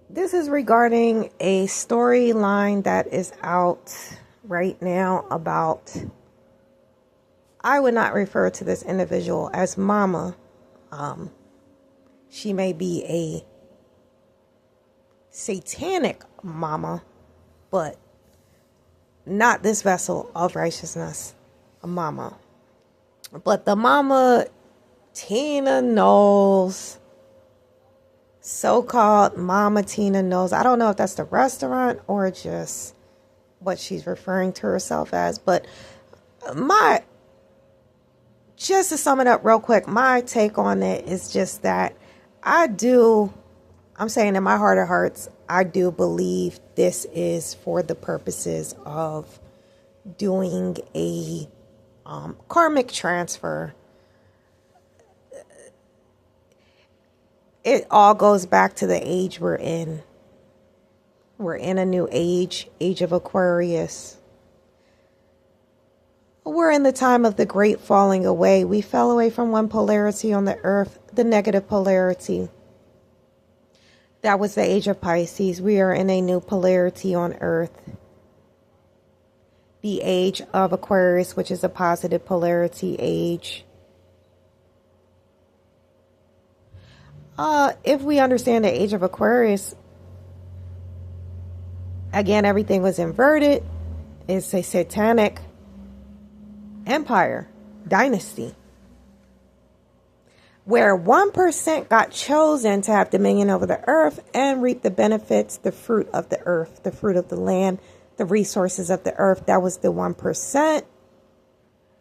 This is regarding a storyline that is out right now about, I would not refer to this individual as mama. She may be a satanic mama, but not this vessel of righteousness, a mama. But the mama Tina Knowles, so-called Mama Tina Knowles. I don't know if that's the restaurant or just what she's referring to herself as. But just to sum it up real quick, my take on it is just that I'm saying in my heart of hearts, I do believe this is for the purposes of doing a karmic transfer. It all goes back to the age we're in. We're in a new age of Aquarius. We're in the time of the great falling away. We fell away from one polarity on the earth, the negative polarity. That was the age of Pisces. We are in a new polarity on earth. The age of Aquarius, which is a positive polarity age. If we understand the age of Aquarius, again, everything was inverted. It's a satanic empire, dynasty, where 1% got chosen to have dominion over the earth and reap the benefits, the fruit of the earth, the fruit of the land, the resources of the earth. That was the 1%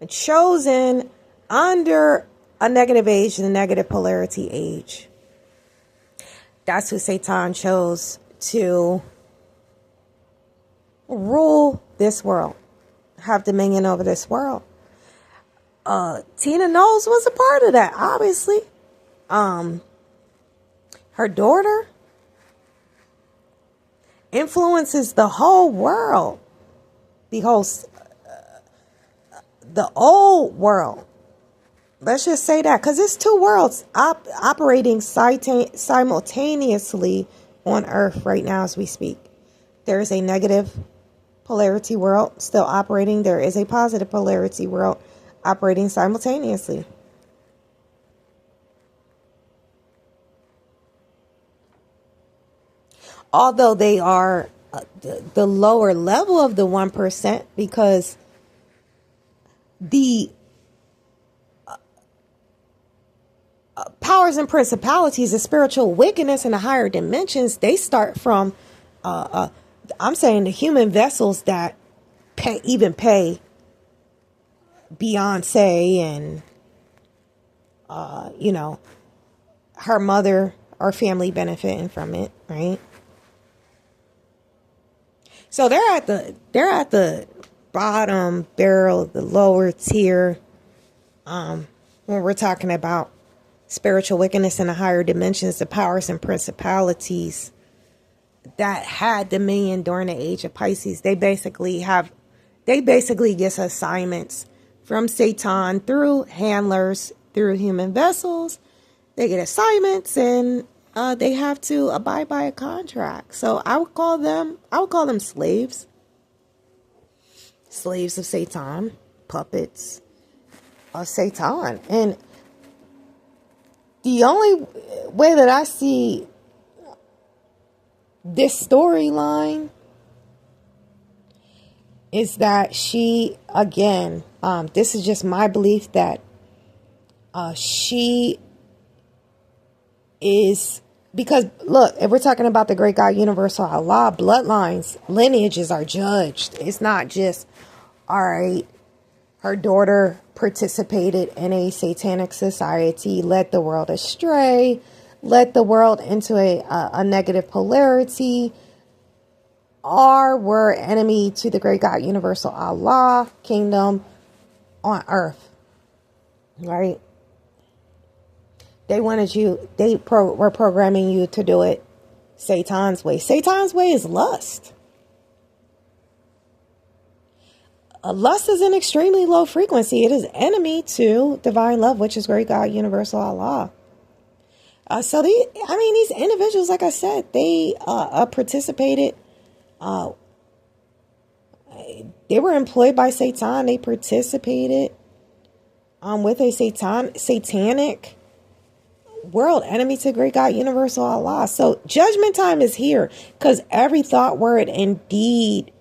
chosen under a negative age, the negative polarity age. That's who Satan chose to rule this world, have dominion over this world. Tina Knowles was a part of that, obviously. Her daughter influences the whole world, the old world. Let's just say that, because it's two worlds operating simultaneously on Earth right now as we speak. There is a negative polarity world still operating. There is a positive polarity world operating simultaneously. Although they are the lower level of the 1%, because the powers and principalities of spiritual wickedness in the higher dimensions, they start from, I'm saying the human vessels that pay Beyonce and, her mother or family benefiting from it, right? So they're at the bottom barrel, the lower tier, when we're talking about spiritual wickedness in the higher dimensions, the powers and principalities that had dominion during the age of Pisces. They basically get assignments from Satan through handlers, through human vessels. They get assignments and they have to abide by a contract. So I would call them slaves. Slaves of Satan, puppets of Satan. And the only way that I see this storyline is that she, again, this is just my belief that she is, because look, if we're talking about the great God universal Allah, bloodlines, lineages are judged. It's not just, all right, her daughter participated in a satanic society, led the world astray, led the world into a negative polarity, or were enemy to the great God universal Allah kingdom on earth, right? They wanted you, were programming you to do it Satan's way. Satan's way is lust. Lust is an extremely low frequency. It is enemy to divine love, which is great God universal Allah. These individuals, like I said, they participated. They were employed by Satan. They participated with a satanic world enemy to great God, universal Allah. So judgment time is here, because every thought, word, and deed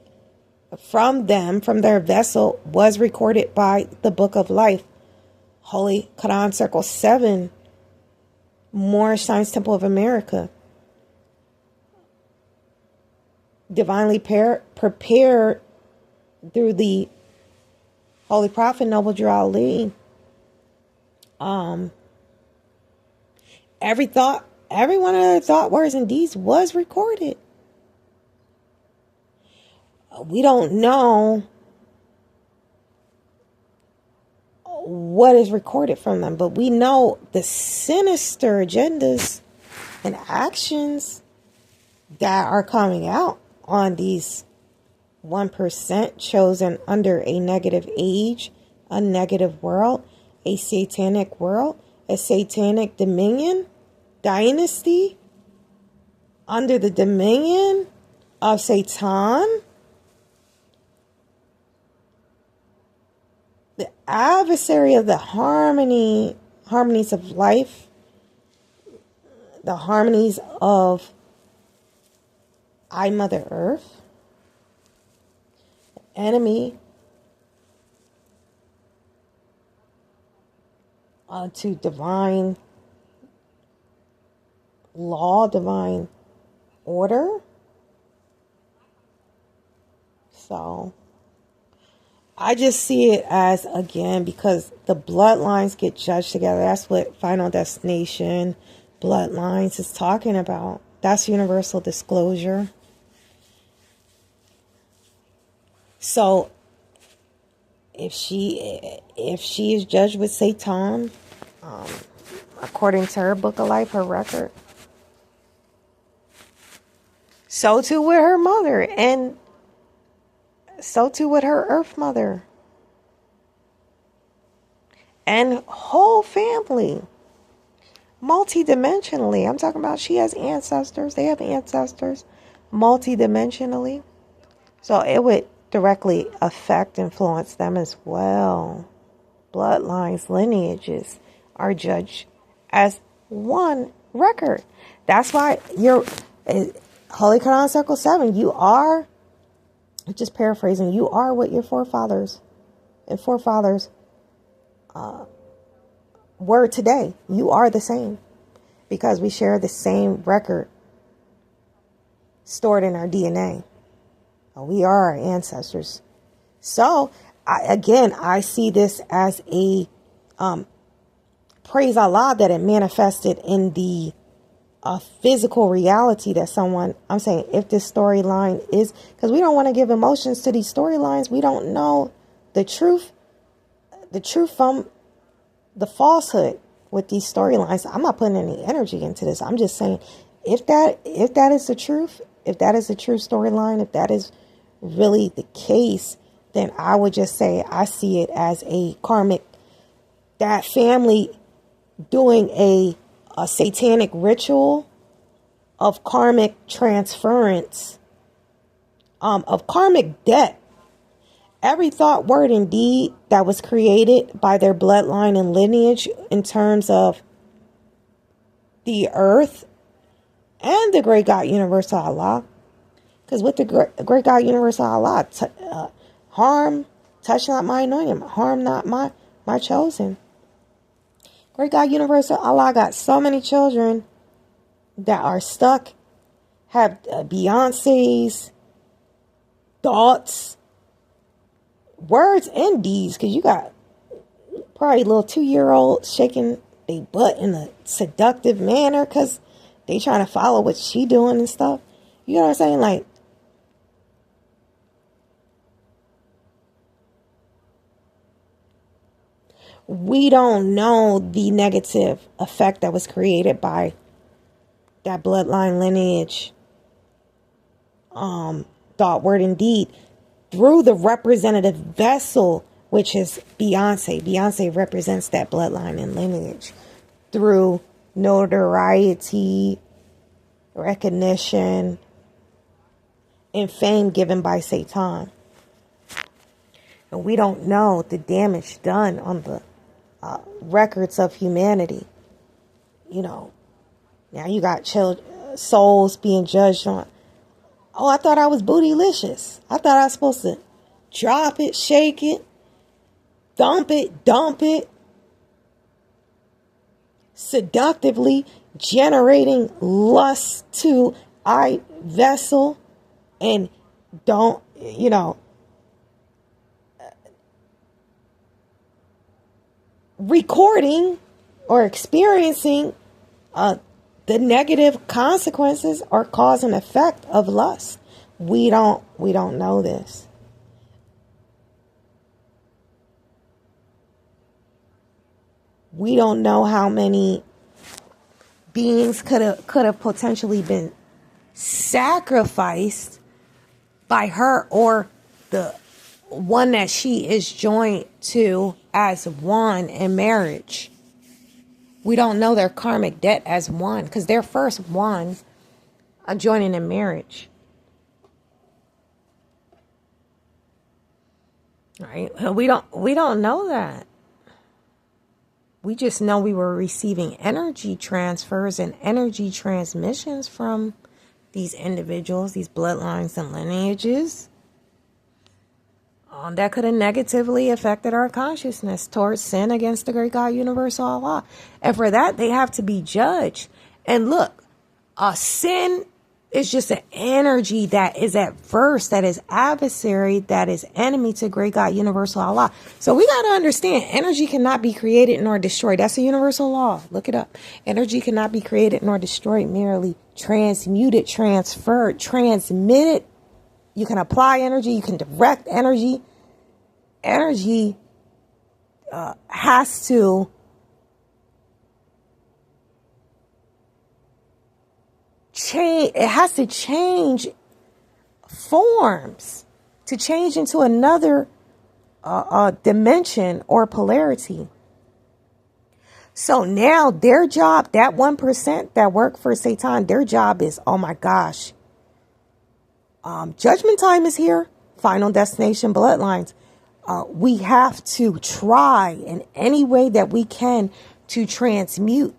from them, from their vessel, was recorded by the Book of Life. Holy Quran Circle 7, Moorish Science Temple of America. Divinely prepared through the Holy Prophet Noble Drew Ali. Every one of their thought, words, and deeds was recorded. We don't know what is recorded from them, but we know the sinister agendas and actions that are coming out on these 1% chosen under a negative age, a negative world, a satanic world, a satanic dominion, dynasty, under the dominion of Satan, the adversary of the harmonies of life, the harmonies of I, Mother Earth, enemy to divine law, divine order. So I just see it as, again, because the bloodlines get judged together. That's what Final Destination Bloodlines is talking about. That's universal disclosure. So if she is judged with Satan, according to her Book of Life, her record, so too with her mother, and so too with her earth mother and whole family, multidimensionally. I'm talking about, she has ancestors. They have ancestors multidimensionally. So it would directly affect, influence them as well. Bloodlines, lineages are judged as one record. That's why you're Holy Quran Circle 7. You are, just paraphrasing, you are what your forefathers were today. You are the same, because we share the same record stored in our DNA. We are our ancestors. So, I see this as a praise Allah that it manifested in the physical reality that someone, I'm saying, if this storyline is, because we don't want to give emotions to these storylines. We don't know the truth from the falsehood with these storylines. I'm not putting any energy into this. I'm just saying, if that is the truth, if that is the true storyline, if that is really the case, then I would just say I see it as a karmic, that family doing a satanic ritual of karmic transference, of karmic debt. Every thought, word, and deed that was created by their bloodline and lineage in terms of the earth and the great God, universal Allah. Because with the great God, universal Allah, harm, touch not my anointed, harm not my chosen. Great God, universal Allah got so many children that are stuck, have Beyonce's thoughts, words, and deeds. Because you got probably little 2-year-olds shaking their butt in a seductive manner because they trying to follow what she doing and stuff. You know what I'm saying? Like, we don't know the negative effect that was created by that bloodline lineage, thought, word, and deed through the representative vessel, which is Beyonce. Beyonce represents that bloodline and lineage through notoriety, recognition, and fame given by Satan. And we don't know the damage done on the records of humanity. You know, now you got souls being judged on. Oh, I thought I was bootylicious. I thought I was supposed to drop it, shake it, dump it, seductively generating lust to eye vessel, and don't, recording or experiencing the negative consequences or cause and effect of lust. We don't know this. We don't know how many beings could have potentially been sacrificed by her or the one that she is joined to as one in marriage. We don't know their karmic debt as one because they're first one joining in marriage. Right? We don't know that. We just know we were receiving energy transfers and energy transmissions from these individuals, these bloodlines and lineages. That could have negatively affected our consciousness towards sin against the great God, universal Allah. And for that, they have to be judged. And look, sin is just an energy that is adverse, that is adversary, that is enemy to great God, universal Allah. So we got to understand, energy cannot be created nor destroyed. That's a universal law. Look it up. Energy cannot be created nor destroyed, merely transmuted, transferred, transmitted. You can apply energy. You can direct energy. Energy has to change. It has to change forms to change into another dimension or polarity. So now their job, that 1% that work for Satan, their job is, oh my gosh, judgment time is here. Final destination, bloodlines. We have to try in any way that we can to transmute